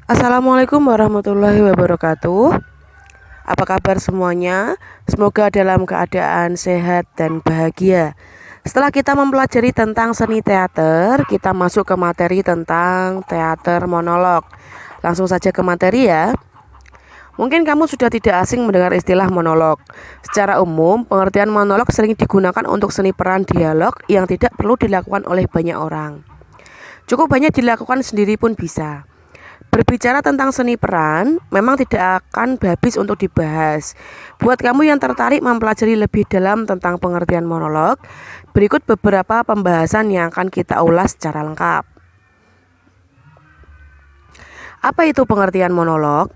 Assalamualaikum warahmatullahi wabarakatuh. Apa kabar semuanya? Semoga dalam keadaan sehat dan bahagia. Setelah kita mempelajari tentang seni teater, kita masuk ke materi tentang teater monolog. Langsung saja ke materi ya. Mungkin kamu sudah tidak asing mendengar istilah monolog. Secara umum, pengertian monolog sering digunakan untuk seni peran dialog yang tidak perlu dilakukan oleh banyak orang. Cukup banyak dilakukan sendiri pun bisa. Berbicara tentang seni peran memang tidak akan habis untuk dibahas. Buat kamu yang tertarik mempelajari lebih dalam tentang pengertian monolog, berikut beberapa pembahasan yang akan kita ulas secara lengkap. Apa itu pengertian monolog?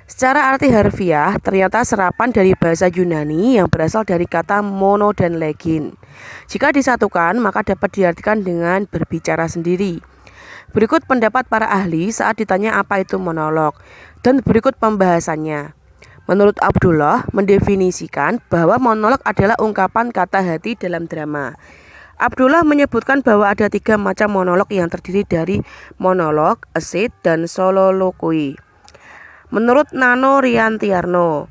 Secara arti harfiah, ternyata serapan dari bahasa Yunani yang berasal dari kata mono dan legin. Jika disatukan, maka dapat diartikan dengan berbicara sendiri. Berikut pendapat para ahli saat ditanya apa itu monolog, dan berikut pembahasannya. Menurut Abdullah, mendefinisikan bahwa monolog adalah ungkapan kata hati dalam drama. Abdullah menyebutkan bahwa ada 3 macam monolog yang terdiri dari monolog, aside, dan sololoquy. Menurut Nano Riantiarno,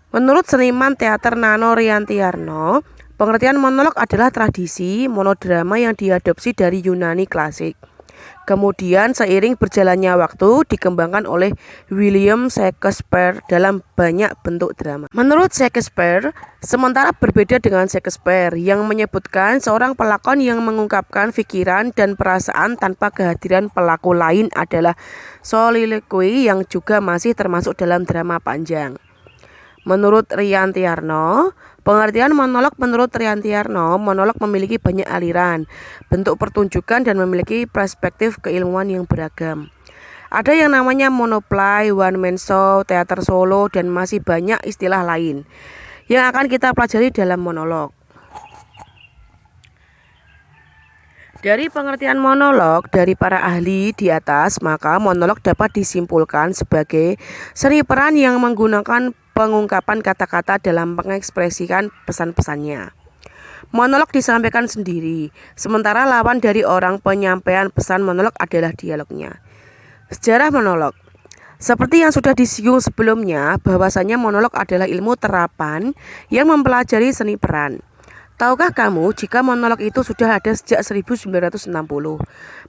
menurut seniman teater Nano Riantiarno, pengertian monolog adalah tradisi monodrama yang diadopsi dari Yunani klasik. Kemudian seiring berjalannya waktu dikembangkan oleh William Shakespeare dalam banyak bentuk drama. Menurut Shakespeare, sementara berbeda dengan Shakespeare yang menyebutkan seorang pelakon yang mengungkapkan pikiran dan perasaan tanpa kehadiran pelaku lain adalah soliloquy yang juga masih termasuk dalam drama panjang. Menurut Riantiarno, pengertian monolog menurut Riantiarno, monolog memiliki banyak aliran, bentuk pertunjukan dan memiliki perspektif keilmuan yang beragam. Ada yang namanya monoplay, one man show, teater solo, dan masih banyak istilah lain yang akan kita pelajari dalam monolog. Dari pengertian monolog dari para ahli di atas, maka monolog dapat disimpulkan sebagai seni peran yang menggunakan pengungkapan kata-kata dalam mengekspresikan pesan-pesannya. Monolog disampaikan sendiri, sementara lawan dari orang penyampaian pesan monolog adalah dialognya. Sejarah monolog. Seperti yang sudah disinggung sebelumnya, bahwasanya monolog adalah ilmu terapan yang mempelajari seni peran. Tahukah kamu jika monolog itu sudah ada sejak 1960?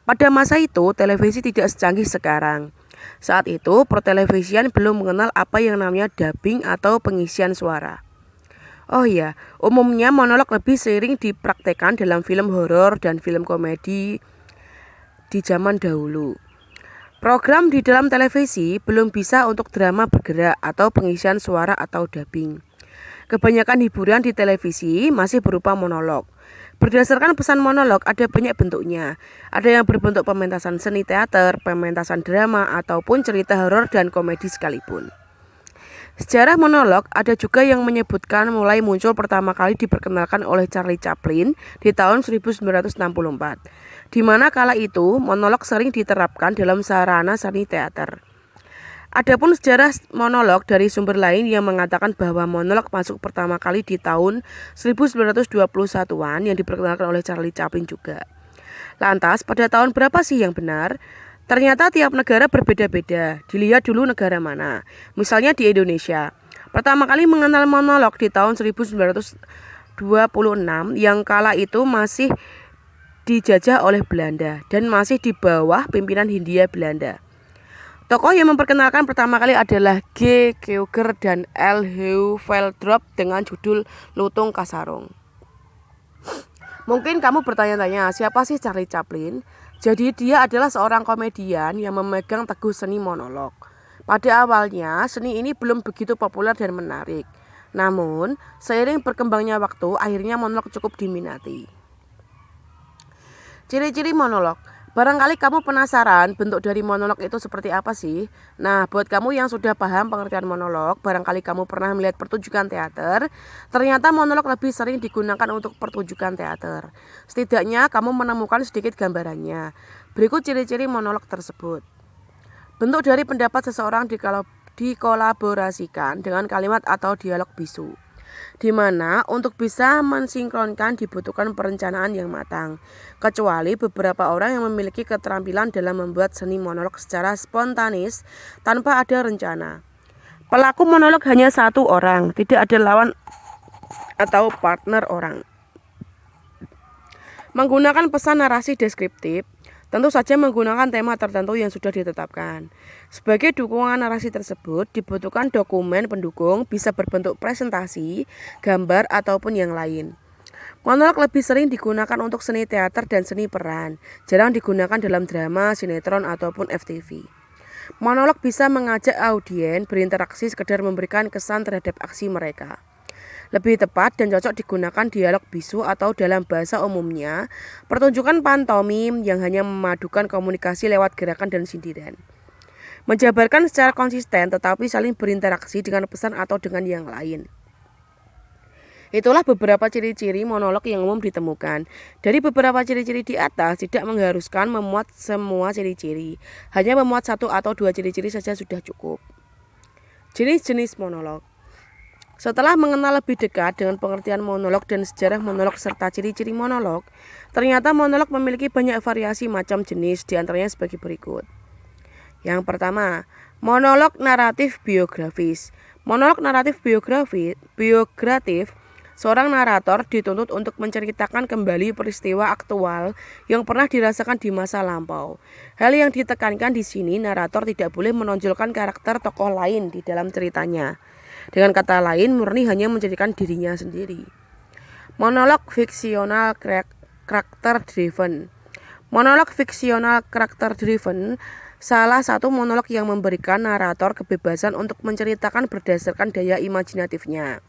Pada masa itu, televisi tidak secanggih sekarang. Saat itu, pertelevisian belum mengenal apa yang namanya dubbing atau pengisian suara. Oh iya, umumnya monolog lebih sering dipraktekkan dalam film horor dan film komedi di zaman dahulu. Program di dalam televisi belum bisa untuk drama bergerak atau pengisian suara atau dubbing. Kebanyakan hiburan di televisi masih berupa monolog. Berdasarkan pesan monolog ada banyak bentuknya. Ada yang berbentuk pementasan seni teater, pementasan drama, ataupun cerita horor dan komedi sekalipun. Sejarah monolog ada juga yang menyebutkan mulai muncul pertama kali diperkenalkan oleh Charlie Chaplin di tahun 1964. Di mana kala itu monolog sering diterapkan dalam sarana seni teater. Adapun sejarah monolog dari sumber lain yang mengatakan bahwa monolog masuk pertama kali di tahun 1921-an yang diperkenalkan oleh Charlie Chaplin juga. Lantas, pada tahun berapa sih yang benar? Ternyata tiap negara berbeda-beda. Dilihat dulu negara mana. Misalnya di Indonesia. Pertama kali mengenal monolog di tahun 1926 yang kala itu masih dijajah oleh Belanda dan masih di bawah pimpinan Hindia Belanda. Tokoh yang memperkenalkan pertama kali adalah G. Keuger dan L. Heu Veldrop dengan judul Lutung Kasarung. Mungkin kamu bertanya-tanya, siapa sih Charlie Chaplin? Jadi dia adalah seorang komedian yang memegang teguh seni monolog. Pada awalnya, seni ini belum begitu populer dan menarik. Namun, seiring berkembangnya waktu, akhirnya monolog cukup diminati. Ciri-ciri monolog. Barangkali kamu penasaran bentuk dari monolog itu seperti apa sih? Nah, buat kamu yang sudah paham pengertian monolog, barangkali kamu pernah melihat pertunjukan teater, ternyata monolog lebih sering digunakan untuk pertunjukan teater. Setidaknya kamu menemukan sedikit gambarannya. Berikut ciri-ciri monolog tersebut. Bentuk dari pendapat seseorang dikolaborasikan dengan kalimat atau dialog bisu. di mana untuk bisa mensinkronkan dibutuhkan perencanaan yang matang, kecuali beberapa orang yang memiliki keterampilan dalam membuat seni monolog secara spontanis tanpa ada rencana. Pelaku monolog hanya satu orang, tidak ada lawan atau partner orang. Menggunakan pesan narasi deskriptif, tentu saja menggunakan tema tertentu yang sudah ditetapkan. Sebagai dukungan narasi tersebut, dibutuhkan dokumen pendukung, bisa berbentuk presentasi, gambar, ataupun yang lain. Monolog lebih sering digunakan untuk seni teater dan seni peran, jarang digunakan dalam drama, sinetron, ataupun FTV. Monolog bisa mengajak audiens berinteraksi sekedar memberikan kesan terhadap aksi mereka. Lebih tepat dan cocok digunakan dialog bisu atau dalam bahasa umumnya, pertunjukan pantomim yang hanya memadukan komunikasi lewat gerakan dan sindiran. Menjabarkan secara konsisten tetapi saling berinteraksi dengan pesan atau dengan yang lain. Itulah beberapa ciri-ciri monolog yang umum ditemukan. Dari beberapa ciri-ciri di atas tidak mengharuskan memuat semua ciri-ciri, hanya memuat satu atau dua ciri-ciri saja sudah cukup. Jenis-jenis monolog. Setelah mengenal lebih dekat dengan pengertian monolog dan sejarah monolog serta ciri-ciri monolog, ternyata monolog memiliki banyak variasi macam jenis, diantaranya sebagai berikut. Yang pertama, monolog naratif biografis. Monolog naratif biogratif, seorang narator dituntut untuk menceritakan kembali peristiwa aktual yang pernah dirasakan di masa lampau. Hal yang ditekankan di sini, narator tidak boleh menonjolkan karakter tokoh lain di dalam ceritanya. Dengan kata lain, murni hanya menceritakan dirinya sendiri. Monolog fiksional karakter driven. Monolog fiksional karakter driven salah satu monolog yang memberikan narator kebebasan untuk menceritakan berdasarkan daya imajinatifnya.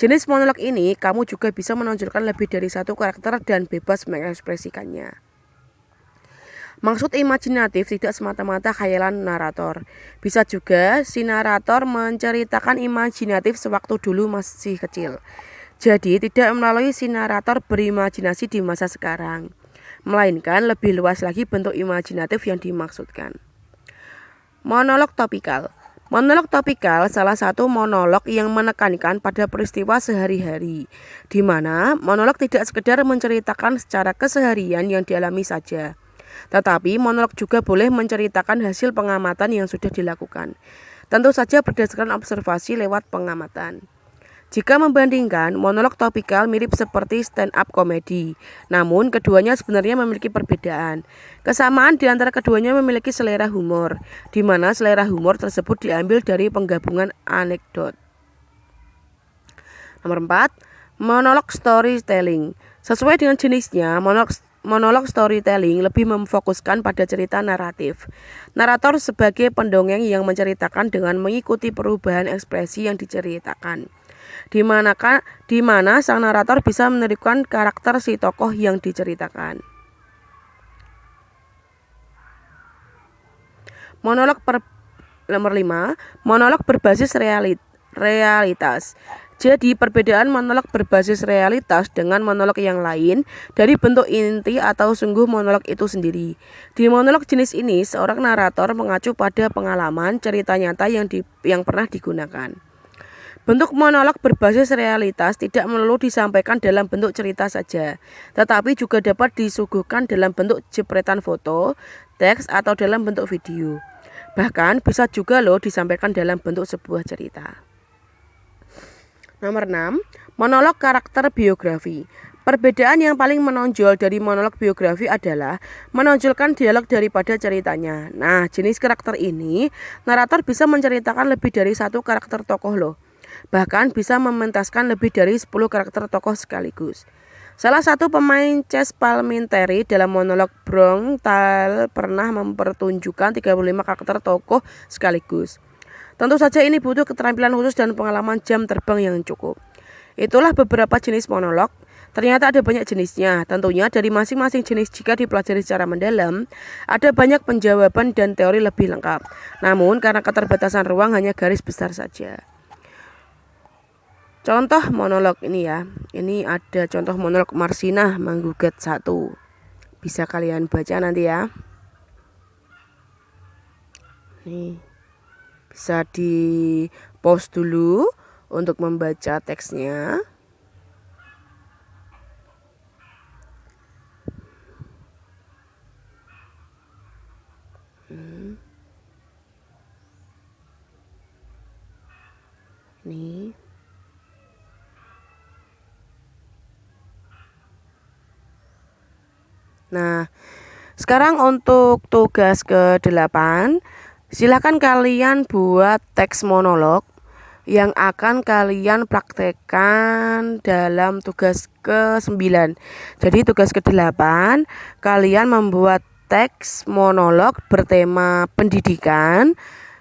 Jenis monolog ini, kamu juga bisa menonjolkan lebih dari satu karakter dan bebas mengekspresikannya. Maksud imajinatif tidak semata-mata khayalan narator. Bisa juga si narator menceritakan imajinatif sewaktu dulu masih kecil. Jadi tidak melalui si narator berimajinasi di masa sekarang, melainkan lebih luas lagi bentuk imajinatif yang dimaksudkan. Monolog topikal. Monolog topikal salah satu monolog yang menekankan pada peristiwa sehari-hari, di mana monolog tidak sekedar menceritakan secara keseharian yang dialami saja, tetapi monolog juga boleh menceritakan hasil pengamatan yang sudah dilakukan, tentu saja berdasarkan observasi lewat pengamatan. Jika membandingkan, monolog topikal mirip seperti stand-up komedi, namun keduanya sebenarnya memiliki perbedaan. Kesamaan di antara keduanya memiliki selera humor, di mana selera humor tersebut diambil dari penggabungan anekdot. Nomor 4, monolog storytelling. Sesuai dengan jenisnya, monolog storytelling lebih memfokuskan pada cerita naratif. Narator sebagai pendongeng yang menceritakan dengan mengikuti perubahan ekspresi yang diceritakan, di mana sang narator bisa menirukan karakter si tokoh yang diceritakan. Nomor 5, monolog berbasis realitas. Jadi perbedaan monolog berbasis realitas dengan monolog yang lain dari bentuk inti atau sungguh monolog itu sendiri. Di monolog jenis ini, seorang narator mengacu pada pengalaman cerita nyata yang pernah digunakan. Bentuk monolog berbasis realitas tidak melulu disampaikan dalam bentuk cerita saja, tetapi juga dapat disuguhkan dalam bentuk jepretan foto, teks, atau dalam bentuk video. Bahkan bisa juga disampaikan dalam bentuk sebuah cerita. Nomor 6, monolog karakter biografi. Perbedaan yang paling menonjol dari monolog biografi adalah menonjolkan dialog daripada ceritanya. Nah, jenis karakter ini, narator bisa menceritakan lebih dari satu karakter tokoh bahkan bisa mementaskan lebih dari 10 karakter tokoh sekaligus. Salah satu pemain chess parliamentary dalam monolog Brontal pernah mempertunjukkan 35 karakter tokoh sekaligus. Tentu saja ini butuh keterampilan khusus dan pengalaman jam terbang yang cukup. Itulah beberapa jenis monolog. Ternyata ada banyak jenisnya. Tentunya dari masing-masing jenis jika dipelajari secara mendalam, ada banyak penjawaban dan teori lebih lengkap. Namun karena keterbatasan ruang hanya garis besar saja. Contoh monolog ini ya. Ini ada contoh monolog Marsinah menggugat 1. Bisa kalian baca nanti ya. Nih. Bisa di pause dulu, untuk membaca teksnya. Nih. Nah, sekarang untuk tugas ke-8, silakan kalian buat teks monolog yang akan kalian praktekkan dalam tugas ke-9. Jadi tugas ke-8, kalian membuat teks monolog bertema pendidikan.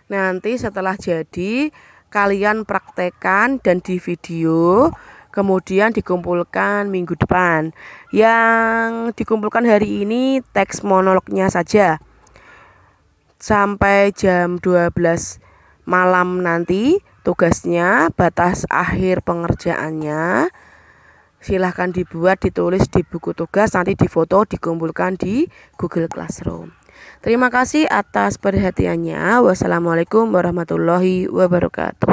Nanti setelah jadi, kalian praktekkan dan di video, kemudian dikumpulkan minggu depan. Yang dikumpulkan hari ini teks monolognya saja. Sampai jam 12 malam nanti tugasnya, batas akhir pengerjaannya silahkan dibuat, ditulis di buku tugas, nanti difoto, dikumpulkan di Google Classroom. Terima kasih atas perhatiannya. Wassalamualaikum warahmatullahi wabarakatuh.